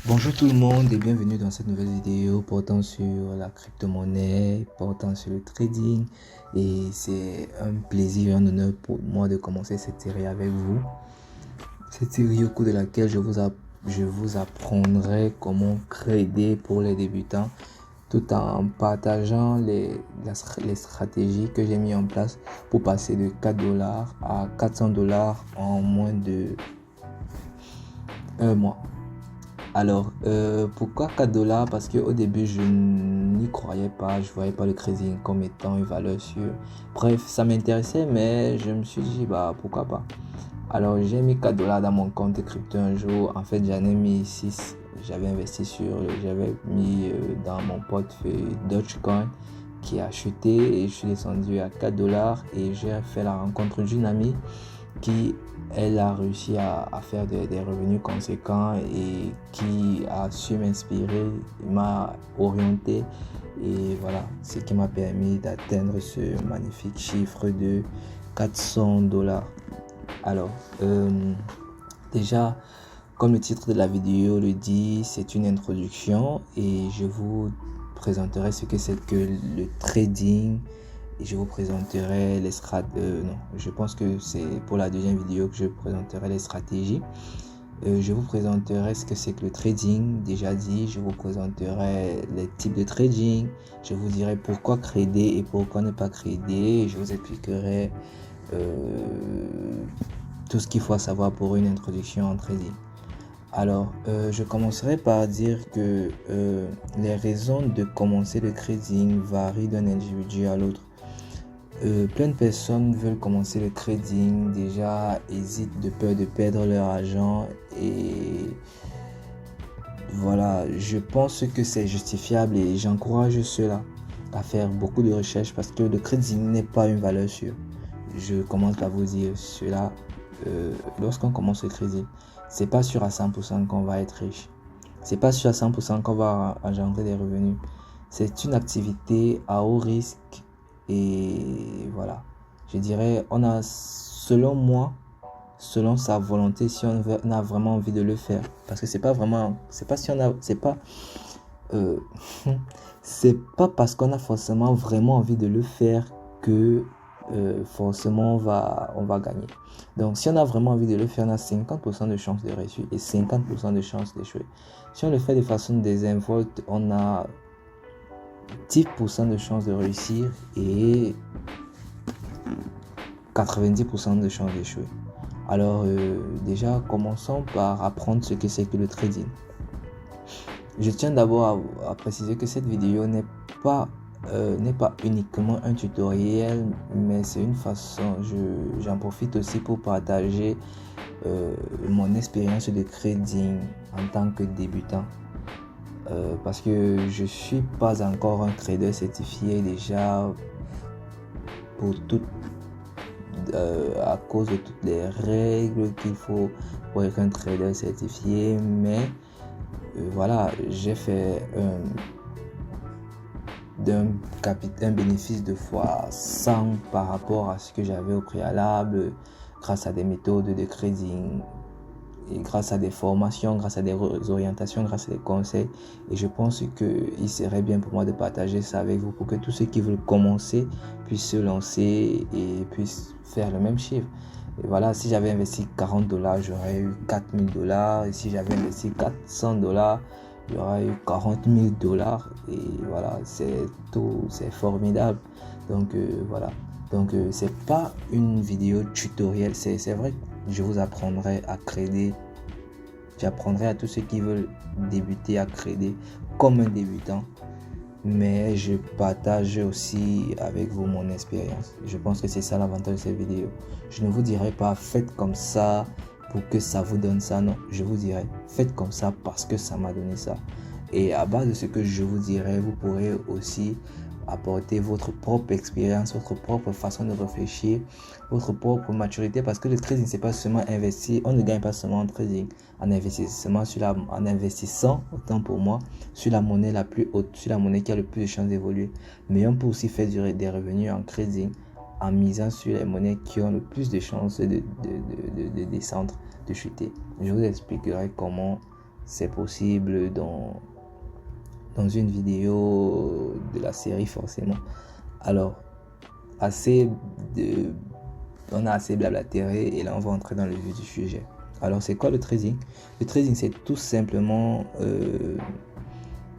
Bonjour tout le monde et bienvenue dans cette nouvelle vidéo portant sur la crypto-monnaie, portant sur le trading. Et c'est un plaisir, un honneur pour moi de commencer cette série avec vous. Cette série au cours de laquelle je vous apprendrai comment trader pour les débutants tout en partageant les stratégies que j'ai mis en place pour passer de 4 dollars à 400 dollars en moins de un mois. Alors, pourquoi 4 dollars? Parce qu'au début, je n'y croyais pas. Je ne voyais pas le trading comme étant une valeur sûre. Bref, ça m'intéressait, mais je me suis dit, pourquoi pas. Alors, j'ai mis 4 dollars dans mon compte crypto un jour. En fait, j'en ai mis 6. J'avais mis dans mon portefeuille Dogecoin qui a chuté et je suis descendu à 4 dollars et j'ai fait la rencontre d'une amie qui elle a réussi à faire des revenus conséquents et qui a su m'inspirer, m'a orienté et voilà, ce qui m'a permis d'atteindre ce magnifique chiffre de 400 dollars. Alors, déjà, comme le titre de la vidéo le dit, c'est une introduction et je vous présenterai ce que c'est que le trading. Et je vous présenterai les stratégies. Non, je pense que c'est pour la deuxième vidéo que je présenterai les stratégies. Je vous présenterai ce que c'est que le trading, déjà dit. Je vous présenterai les types de trading. Je vous dirai pourquoi trader et pourquoi ne pas trader. Je vous expliquerai tout ce qu'il faut savoir pour une introduction en trading. Alors, je commencerai par dire que les raisons de commencer le trading varient d'un individu à l'autre. Plein de personnes veulent commencer le trading, déjà hésitent de peur de perdre leur argent et voilà, je pense que c'est justifiable et j'encourage ceux-là à faire beaucoup de recherches parce que le trading n'est pas une valeur sûre. Je commence par vous dire cela, lorsqu'on commence le trading, c'est pas sûr à 100% qu'on va être riche. C'est pas sûr à 100% qu'on va engendrer des revenus. C'est une activité à haut risque. Et voilà, je dirais, on a, selon moi, selon sa volonté, si on a vraiment envie de le faire. Parce que c'est pas si on a, euh, c'est pas parce qu'on a forcément vraiment envie de le faire que forcément on va gagner. Donc, si on a vraiment envie de le faire, on a 50% de chances de réussir et 50% de chances d'échouer. Si on le fait de façon désinvolte, on a 10% de chances de réussir et 90% de chances d'échouer. Alors déjà, commençons par apprendre ce que c'est que le trading. Je tiens d'abord à préciser que cette vidéo n'est pas uniquement un tutoriel, mais c'est une façon, j'en profite aussi pour partager mon expérience de trading en tant que débutant. Parce que je suis pas encore un trader certifié déjà à cause de toutes les règles qu'il faut pour être un trader certifié, mais voilà, j'ai fait un bénéfice de fois 100 par rapport à ce que j'avais au préalable grâce à des méthodes de trading et grâce à des formations, grâce à des orientations, grâce à des conseils. Et je pense qu'il serait bien pour moi de partager ça avec vous pour que tous ceux qui veulent commencer puissent se lancer et puissent faire le même chiffre. Et voilà, si j'avais investi 40 dollars, j'aurais eu 4000 dollars. Et si j'avais investi 400 dollars, j'aurais eu 40 000 dollars. Et voilà, c'est formidable. Donc voilà. Donc c'est pas une vidéo tutoriel, c'est vrai que je vous apprendrai à trader. J'apprendrai à tous ceux qui veulent débuter à trader comme un débutant. Mais je partage aussi avec vous mon expérience. Je pense que c'est ça l'avantage de cette vidéo. Je ne vous dirai pas faites comme ça pour que ça vous donne ça. Non, je vous dirai faites comme ça parce que ça m'a donné ça. Et à base de ce que je vous dirai, vous pourrez aussi apporter votre propre expérience, votre propre façon de réfléchir, votre propre maturité, parce que le trading, c'est pas seulement investir. On ne gagne pas seulement en trading, en investissant, autant pour moi, sur la monnaie la plus haute, sur la monnaie qui a le plus de chances d'évoluer. Mais on peut aussi faire des revenus en trading en misant sur les monnaies qui ont le plus de chances de descendre, de chuter. Je vous expliquerai comment c'est possible dans une vidéo de la série forcément. Alors, on a assez blablatéré et là on va entrer dans le vif du sujet. Alors c'est quoi le trading? Le trading, c'est tout simplement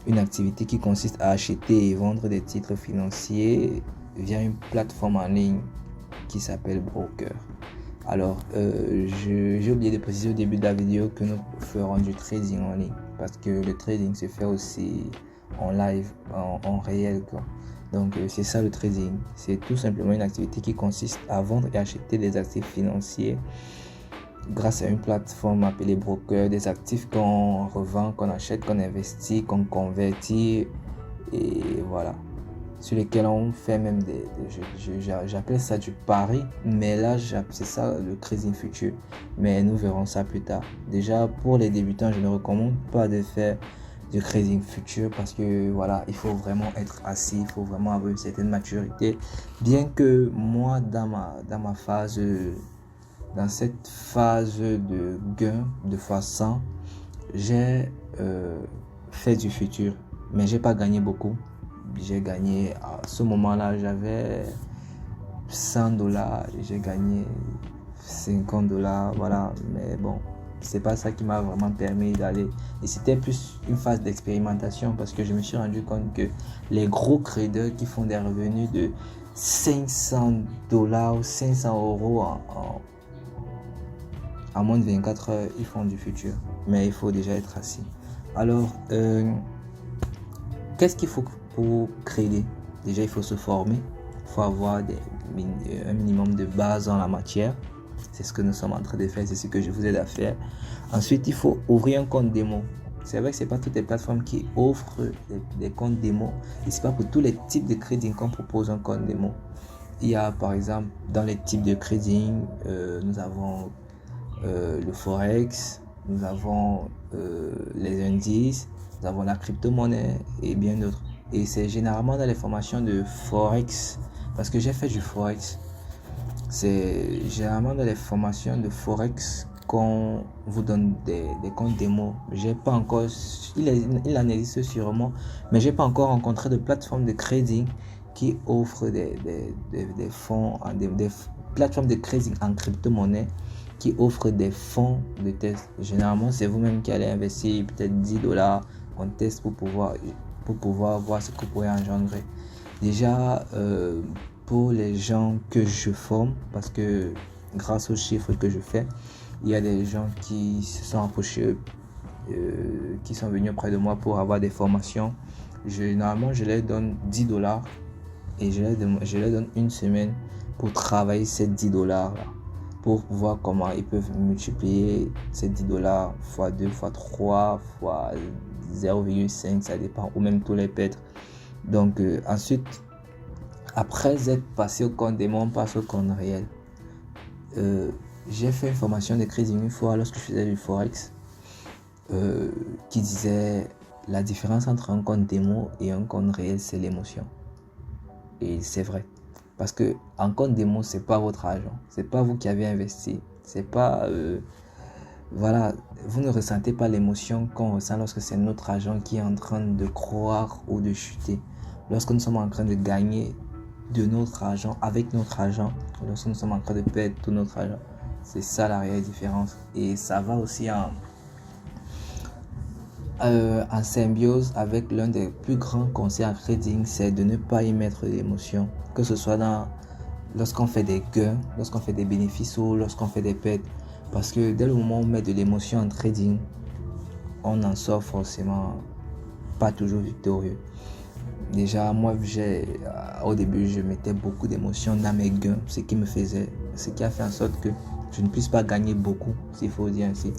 une activité qui consiste à acheter et vendre des titres financiers via une plateforme en ligne qui s'appelle broker. Alors j'ai oublié de préciser au début de la vidéo que nous ferons du trading en ligne parce que le trading se fait aussi en live, en réel quoi. Donc c'est ça le trading, c'est tout simplement une activité qui consiste à vendre et acheter des actifs financiers grâce à une plateforme appelée broker, des actifs qu'on revend, qu'on achète, qu'on investit, qu'on convertit et voilà, sur lesquels on fait même j'appelle ça du pari, mais là c'est ça le trading futur, mais nous verrons ça plus tard. Déjà pour les débutants, je ne recommande pas de faire du trading futur parce que voilà, il faut vraiment être assis, il faut vraiment avoir une certaine maturité, bien que moi dans cette phase de gain de x100, j'ai fait du futur, mais j'ai pas gagné beaucoup. J'ai gagné, à ce moment-là, j'avais $100, j'ai gagné $50, voilà, mais bon, c'est pas ça qui m'a vraiment permis d'aller. Et c'était plus une phase d'expérimentation parce que je me suis rendu compte que les gros traders qui font des revenus de $500 ou 500 euros en moins de 24 heures, ils font du futur. Mais il faut déjà être assis. Alors, qu'est-ce qu'il faut pour trader? Déjà, il faut se former. Il faut avoir un minimum de base en la matière. C'est ce que nous sommes en train de faire. C'est ce que je vous aide à faire. Ensuite, il faut ouvrir un compte démo. C'est vrai que ce n'est pas toutes les plateformes qui offrent des comptes démo. Et ce n'est pas pour tous les types de trading qu'on propose un compte démo. Il y a par exemple, dans les types de trading, nous avons le forex, nous avons les indices, nous avons la crypto-monnaie et bien d'autres. Et c'est généralement dans les formations de forex, parce que j'ai fait du forex, c'est généralement dans les formations de forex qu'on vous donne des comptes démo. J'ai pas encore, il en existe sûrement, mais j'ai pas encore rencontré de plateforme de trading qui offre des fonds, des plateformes de trading en crypto-monnaie qui offre des fonds de test. Généralement, c'est vous-même qui allez investir peut-être $10 en test pour pouvoir voir ce que vous pourrez engendrer. Déjà, pour les gens que je forme, parce que grâce aux chiffres que je fais, il y a des gens qui se sont approchés, qui sont venus auprès de moi pour avoir des formations. Généralement, je leur donne $10 et je leur donne une semaine pour travailler ces $10 là, pour voir comment ils peuvent multiplier ces $10 fois 2, fois 3, fois 0,5, ça dépend, ou même tous les pètres. Donc ensuite, après être passé au compte démo, on passe au compte réel. J'ai fait une formation de trading une fois lorsque je faisais du forex, qui disait la différence entre un compte démo et un compte réel, c'est l'émotion. Et c'est vrai. Parce que en compte démo, c'est pas votre argent, c'est pas vous qui avez investi, c'est pas voilà, vous ne ressentez pas l'émotion qu'on ressent lorsque c'est notre argent qui est en train de croître ou de chuter. Lorsque nous sommes en train de gagner de notre argent avec notre argent, lorsque nous sommes en train de perdre tout notre argent, c'est ça la réelle différence. Et ça va aussi en symbiose avec l'un des plus grands conseils en trading, c'est de ne pas y mettre d'émotion, que ce soit lorsqu'on fait des gains, lorsqu'on fait des bénéfices ou lorsqu'on fait des pertes, parce que dès le moment où on met de l'émotion en trading, on n'en sort forcément pas toujours victorieux. Déjà, moi, au début, je mettais beaucoup d'émotions dans mes gains, ce qui a fait en sorte que je ne puisse pas gagner beaucoup, s'il faut dire ainsi.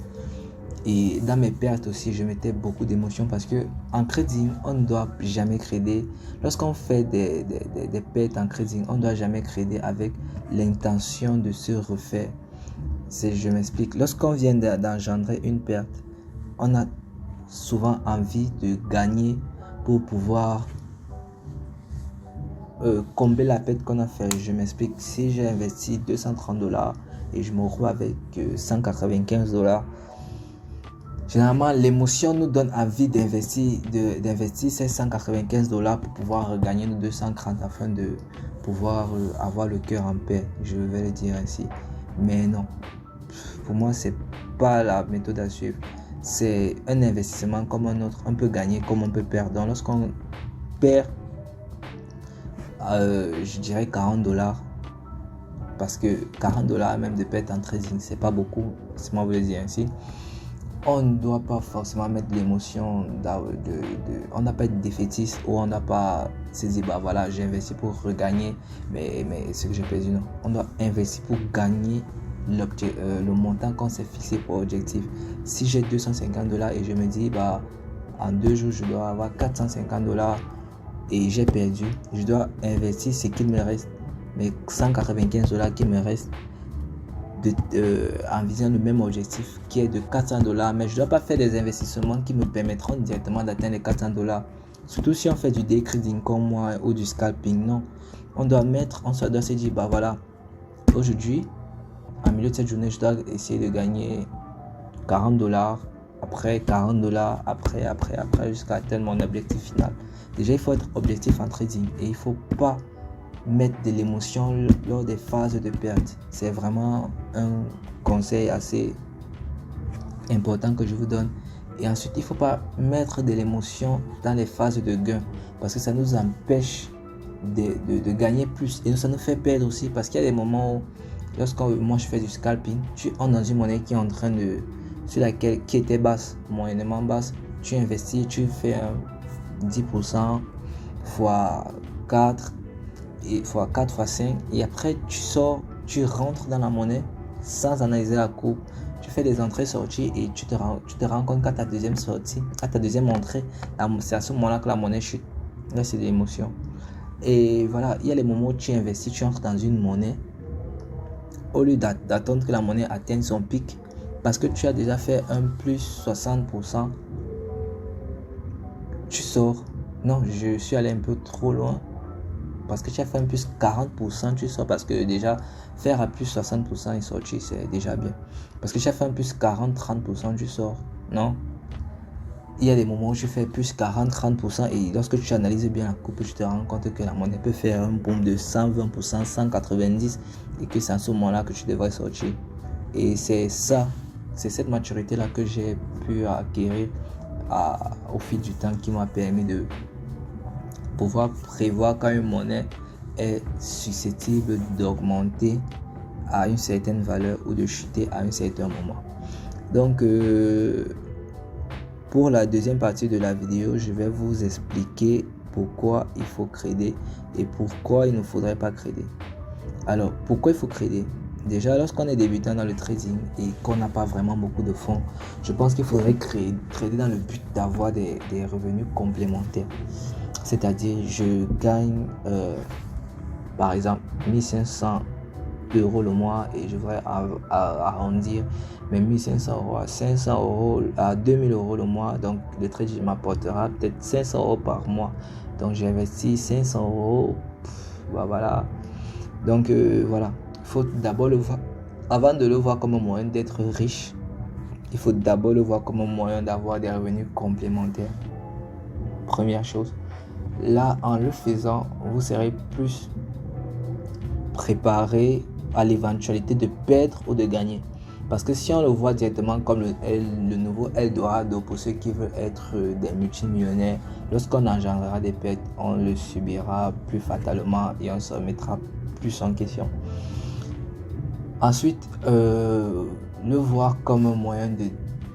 Et dans mes pertes aussi, je mettais beaucoup d'émotions parce que en trading, on ne doit jamais trader. Lorsqu'on fait des pertes en trading, on ne doit jamais trader avec l'intention de se refaire. Je m'explique. Lorsqu'on vient d'engendrer une perte, on a souvent envie de gagner pour pouvoir combler la perte qu'on a fait. Je m'explique. Si j'ai investi $230 et je me retrouve avec $195, Généralement, l'émotion nous donne envie d'investir ces $195 pour pouvoir regagner nos 230 afin de pouvoir avoir le cœur en paix, je vais le dire ainsi. Mais non, pour moi, c'est pas la méthode à suivre. C'est un investissement comme un autre. On peut gagner comme on peut perdre. Donc, lorsqu'on perd, je dirais $40, parce que $40 même de perte en trading, c'est pas beaucoup, c'est moi vous le dire ainsi. On ne doit pas forcément mettre l'émotion, on n'a pas être défaitiste ou on n'a pas se dire bah voilà j'ai investi pour regagner mais ce que j'ai perdu, non. On doit investir pour gagner le montant qu'on s'est fixé pour objectif. Si j'ai $250 et je me dis bah en 2 jours je dois avoir $450 et j'ai perdu, je dois investir ce qu'il me reste, mais $195 qui me reste en visant le même objectif qui est de $400, mais je ne dois pas faire des investissements qui me permettront directement d'atteindre les $400. Surtout si on fait du day trading comme moi ou du scalping, non. On doit se dire, bah voilà, aujourd'hui, en milieu de cette journée, je dois essayer de gagner $40, après $40, après, jusqu'à atteindre mon objectif final. Déjà, il faut être objectif en trading et il ne faut pas mettre de l'émotion lors des phases de perte. C'est vraiment un conseil assez important que je vous donne. Et ensuite, il ne faut pas mettre de l'émotion dans les phases de gain parce que ça nous empêche de gagner plus et ça nous fait perdre aussi parce qu'il y a des moments où moi je fais du scalping, tu entres dans une monnaie qui est en train de qui était basse, moyennement basse, tu investis, tu fais 10% fois 4 et fois 4 fois 5 et après tu sors, tu rentres dans la monnaie sans analyser la courbe, tu fais des entrées sorties et tu te rends compte qu'à ta deuxième sortie, à ta deuxième entrée, c'est à ce moment là que la monnaie chute. Là c'est de l'émotion. Et voilà, il y a les moments où tu investis, tu entres dans une monnaie au lieu d'attendre que la monnaie atteigne son pic parce que tu as déjà fait un plus 60%, tu sors. Non, je suis allé un peu trop loin. Parce que tu as fait un plus 40%, tu sors. Parce que déjà, faire à plus 60% et sortir, c'est déjà bien. Parce que tu as fait un plus 40-30%, tu sors. Non. Il y a des moments où tu fais plus 40-30% et lorsque tu analyses bien la coupe, tu te rends compte que la monnaie peut faire un boom de 120%, 190% et que c'est à ce moment-là que tu devrais sortir. Et c'est ça, c'est cette maturité-là que j'ai pu acquérir au fil du temps qui m'a permis de pouvoir prévoir quand une monnaie est susceptible d'augmenter à une certaine valeur ou de chuter à un certain moment. Donc pour la deuxième partie de la vidéo, je vais vous expliquer pourquoi il faut trader et pourquoi il ne faudrait pas trader. Alors pourquoi il faut trader? Déjà, lorsqu'on est débutant dans le trading et qu'on n'a pas vraiment beaucoup de fonds, je pense qu'il faudrait trader dans le but d'avoir des revenus complémentaires. C'est-à-dire, je gagne par exemple 1500 € le mois et je voudrais arrondir mes 1500 € à 500 €, à 2000 € le mois. Donc, le trading m'apportera peut-être 500 € par mois. Donc, j'ai investi 500 €. Voilà. Donc, voilà. Il faut d'abord le voir. Avant de le voir comme un moyen d'être riche, il faut d'abord le voir comme un moyen d'avoir des revenus complémentaires. Première chose. Là, en le faisant, vous serez plus préparé à l'éventualité de perdre ou de gagner. Parce que si on le voit directement comme le nouveau Eldorado pour ceux qui veulent être des multimillionnaires, lorsqu'on engendrera des pertes, on le subira plus fatalement et on se remettra plus en question. Ensuite, le voir comme un moyen de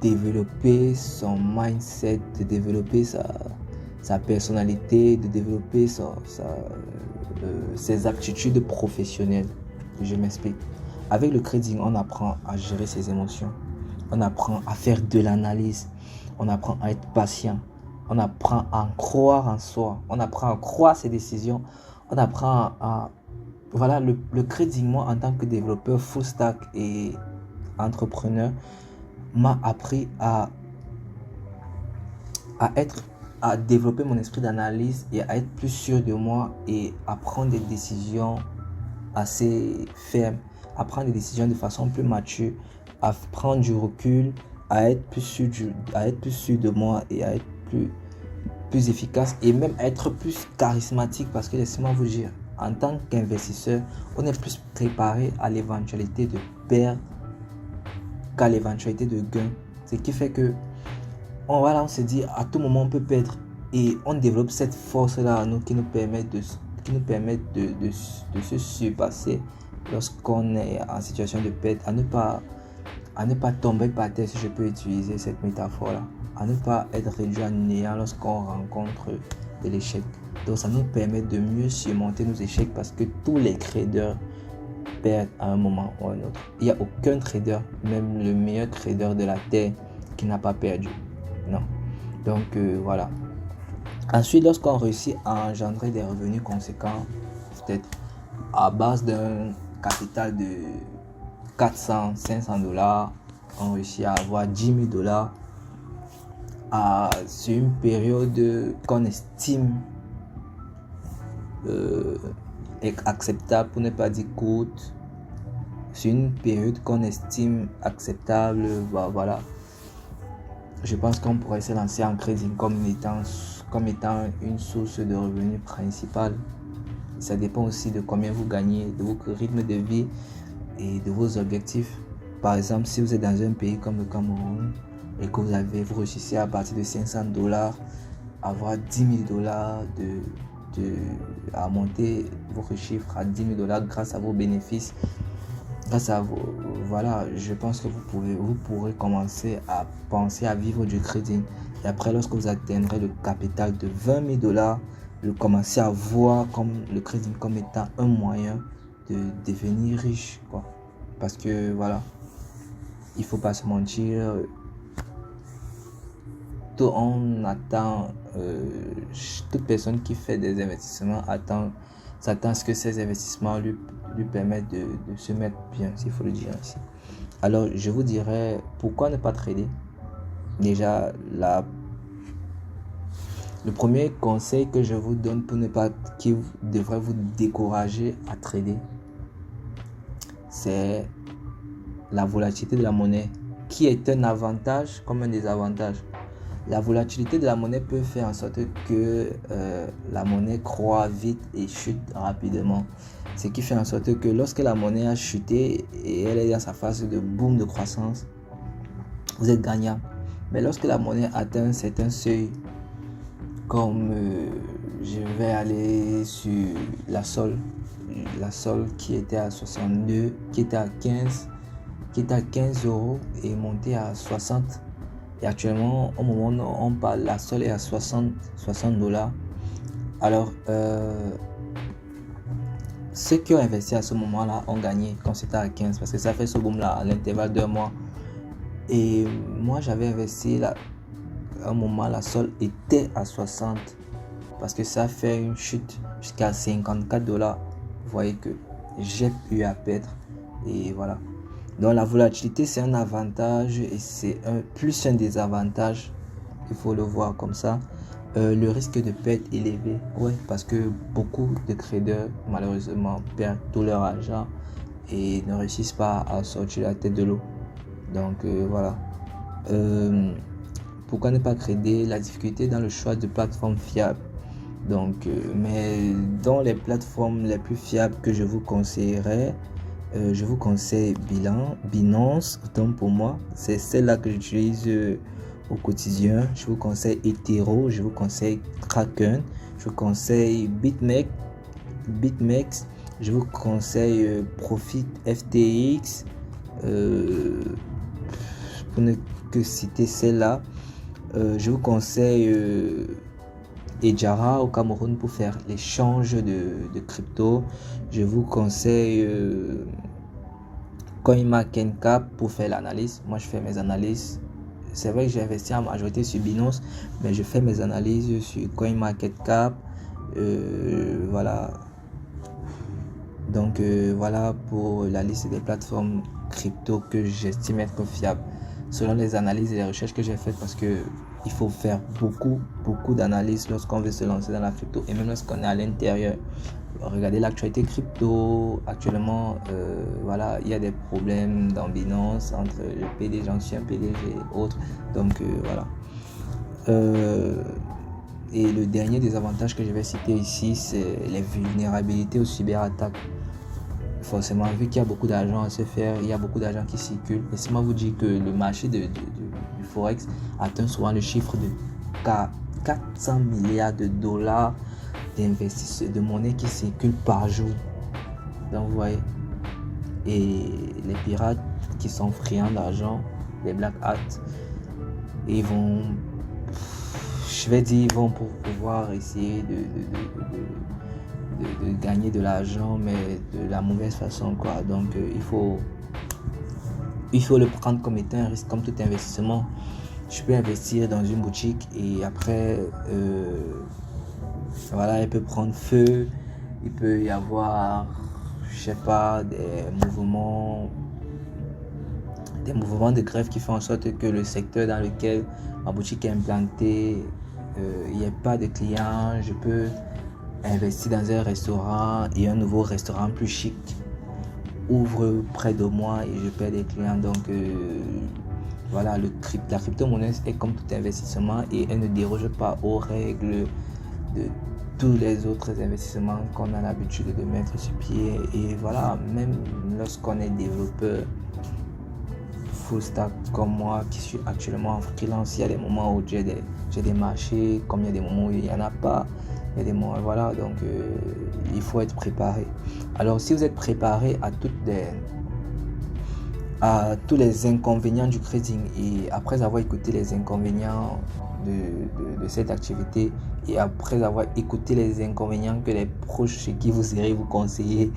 développer son mindset, de développer sa personnalité, de développer ses aptitudes professionnelles. Je m'explique. Avec le trading, on apprend à gérer ses émotions. On apprend à faire de l'analyse. On apprend à être patient. On apprend à croire en soi. On apprend à croire ses décisions. On apprend à... Voilà, le trading, moi, en tant que développeur full stack et entrepreneur, m'a appris à développer mon esprit d'analyse et à être plus sûr de moi et à prendre des décisions assez fermes, à prendre des décisions de façon plus mature, à prendre du recul à être plus sûr de moi et à être plus efficace et même à être plus charismatique, parce que laissez-moi vous dire, en tant qu'investisseur, on est plus préparé à l'éventualité de perdre qu'à l'éventualité de gain. Ce qui fait que on se dit à tout moment on peut perdre, et on développe cette force-là en nous qui nous permet de se surpasser lorsqu'on est en situation de perte, à ne pas tomber par terre, si je peux utiliser cette métaphore-là, à ne pas être réduit à néant lorsqu'on rencontre de l'échec. Donc ça nous permet de mieux surmonter nos échecs, parce que tous les traders perdent à un moment ou à un autre. Il n'y a aucun trader, même le meilleur trader de la terre, qui n'a pas perdu. Non. Donc voilà. Ensuite, lorsqu'on réussit à engendrer des revenus conséquents, peut-être à base d'un capital de 400, 500 $, on réussit à avoir 10 000 $ sur une période qu'on estime acceptable, pour ne pas dire courte, sur une période qu'on estime acceptable, voilà. Je pense qu'on pourrait se lancer en trading comme étant une source de revenus principale. Ça dépend aussi de combien vous gagnez, de votre rythme de vie et de vos objectifs. Par exemple, si vous êtes dans un pays comme le Cameroun et que vous réussissez à partir de 500 $, avoir 10 000 $, à monter votre chiffre à 10 000 $ grâce à vos bénéfices, grâce à vos, voilà, je pense que vous pourrez commencer à penser à vivre du trading. Et après, lorsque vous atteindrez le capital de 20 000 $, vous commencez à voir comme le trading comme étant un moyen de devenir riche, quoi. Parce que voilà, il faut pas se mentir, toute personne qui fait des investissements s'attend à ce que ces investissements lui permettent de se mettre bien, s'il faut le dire ainsi. Alors je vous dirais, pourquoi ne pas trader? Déjà, le premier conseil que je vous donne qui devrait vous décourager à trader, c'est la volatilité de la monnaie, qui est un avantage comme un désavantage. La volatilité de la monnaie peut faire en sorte que la monnaie croît vite et chute rapidement. Ce qui fait en sorte que lorsque la monnaie a chuté et elle est dans sa phase de boom de croissance, vous êtes gagnant. Mais lorsque la monnaie atteint un certain seuil, comme je vais aller sur la Sol qui était à 62, qui était à 15 € et monté à 60. Et actuellement, au moment où on parle, la Sol est à 60 $. Alors, ceux qui ont investi à ce moment-là ont gagné quand c'était à 15, parce que ça fait ce boom-là à l'intervalle d'un mois. Et moi, j'avais investi là, à un moment, la Sol était à 60, parce que ça fait une chute jusqu'à 54 $. Vous voyez que j'ai eu à perdre. Et voilà. Donc la volatilité, c'est un avantage et c'est plus un désavantage. Il faut le voir comme ça. Le risque de perte élevé, ouais, parce que beaucoup de traders malheureusement perdent tout leur argent et ne réussissent pas à sortir la tête de l'eau. Donc voilà. Pourquoi ne pas trader? La difficulté dans le choix de plateformes fiables. Donc, mais dans les plateformes les plus fiables que je vous conseillerais, je vous conseille Binance, autant pour moi, c'est celle-là que j'utilise au quotidien. Je vous conseille Ethereum, je vous conseille Kraken, je vous conseille BitMEX, je vous conseille Profit FTX, pour ne que citer celle-là. Je vous conseille Ejara au Cameroun pour faire l'échange de crypto. Je vous conseille CoinMarketCap pour faire l'analyse. Moi, je fais mes analyses. C'est vrai que j'ai investi en majorité sur Binance, mais je fais mes analyses sur CoinMarketCap. Voilà. Donc, voilà pour la liste des plateformes crypto que j'estime être fiables, selon les analyses et les recherches que j'ai faites, parce que il faut faire beaucoup d'analyses lorsqu'on veut se lancer dans la crypto, et même lorsqu'on est à l'intérieur. regardez l'actualité crypto. Actuellement, voilà, il y a des problèmes dans Binance entre le PDG, ancien PDG et autres. Donc voilà. Et le dernier des avantages que je vais citer ici, c'est les vulnérabilités aux cyberattaques. Forcément, vu qu'il y a beaucoup d'argent à se faire, il y a beaucoup d'argent qui circule. Laissez-moi vous dire que le marché du Forex atteint souvent le chiffre de 400 milliards de dollars d'investisseurs de monnaie qui circulent par jour. Donc vous voyez. Et les pirates qui sont friands d'argent, les black hats, ils vont, je vais dire, ils vont pour pouvoir essayer de gagner de l'argent, mais de la mauvaise façon, quoi. Donc il faut le prendre comme étant un risque, comme tout investissement. Je peux investir dans une boutique et après voilà, elle peut prendre feu, il peut y avoir, je sais pas, des mouvements de grève qui font en sorte que le secteur dans lequel ma boutique est implantée, il n'y a pas de clients. Je peux investir dans un restaurant et un nouveau restaurant plus chic ouvre près de moi et je perds des clients. Donc voilà, la crypto-monnaie est comme tout investissement et elle ne déroge pas aux règles de tous les autres investissements qu'on a l'habitude de mettre sur pied. Et voilà, même lorsqu'on est développeur full stack comme moi qui suis actuellement en freelance, il y a des moments où j'ai des marchés, comme il y a des moments où il n'y en a pas. Il y a des moments, voilà, donc il faut être préparé. Alors si vous êtes préparé à tous les inconvénients du trading et après avoir écouté les inconvénients de cette activité et après avoir écouté les inconvénients que les proches chez qui vous irez vous conseiller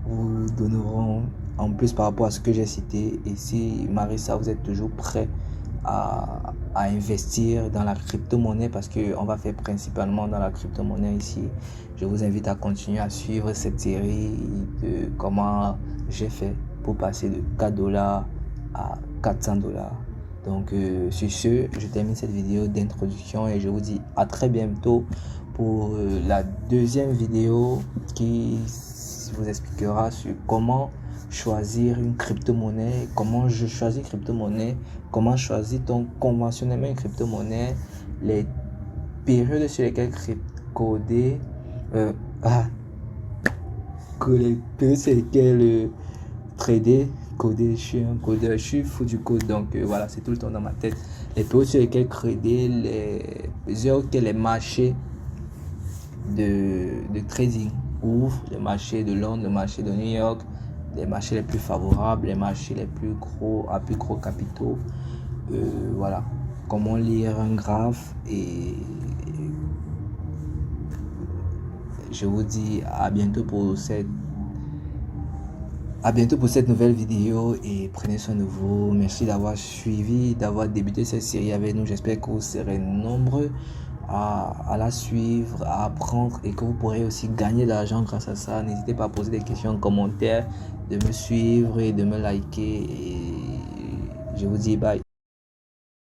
vous donneront en plus par rapport à ce que j'ai cité. Et si Marissa, vous êtes toujours prêt à investir dans la crypto-monnaie, parce qu'on va faire principalement dans la crypto-monnaie ici, je vous invite à continuer à suivre cette série de comment j'ai fait pour passer de 4 dollars à 400 dollars. Donc sur ce, je termine cette vidéo d'introduction et je vous dis à très bientôt pour la deuxième vidéo qui vous expliquera sur comment choisir une crypto-monnaie, comment je choisis crypto-monnaie, comment choisir donc conventionnellement une crypto-monnaie, les périodes sur lesquelles coder, les périodes sur lesquelles trader, coder, je suis un codeur, je suis fou du code, donc voilà, c'est tout le temps dans ma tête. Les périodes sur lesquelles trader, les heures que les marchés de trading ouvrent, les marchés de Londres, le marché de New York, les marchés les plus favorables, les marchés les plus gros, à plus gros capitaux. Voilà, comment lire un graphe. Et je vous dis à bientôt pour cette nouvelle vidéo et prenez soin de vous. Merci d'avoir suivi, d'avoir débuté cette série avec nous. J'espère que vous serez nombreux à la suivre, à apprendre et que vous pourrez aussi gagner de l'argent grâce à ça. N'hésitez pas à poser des questions en commentaire, de me suivre et de me liker. Et je vous dis bye.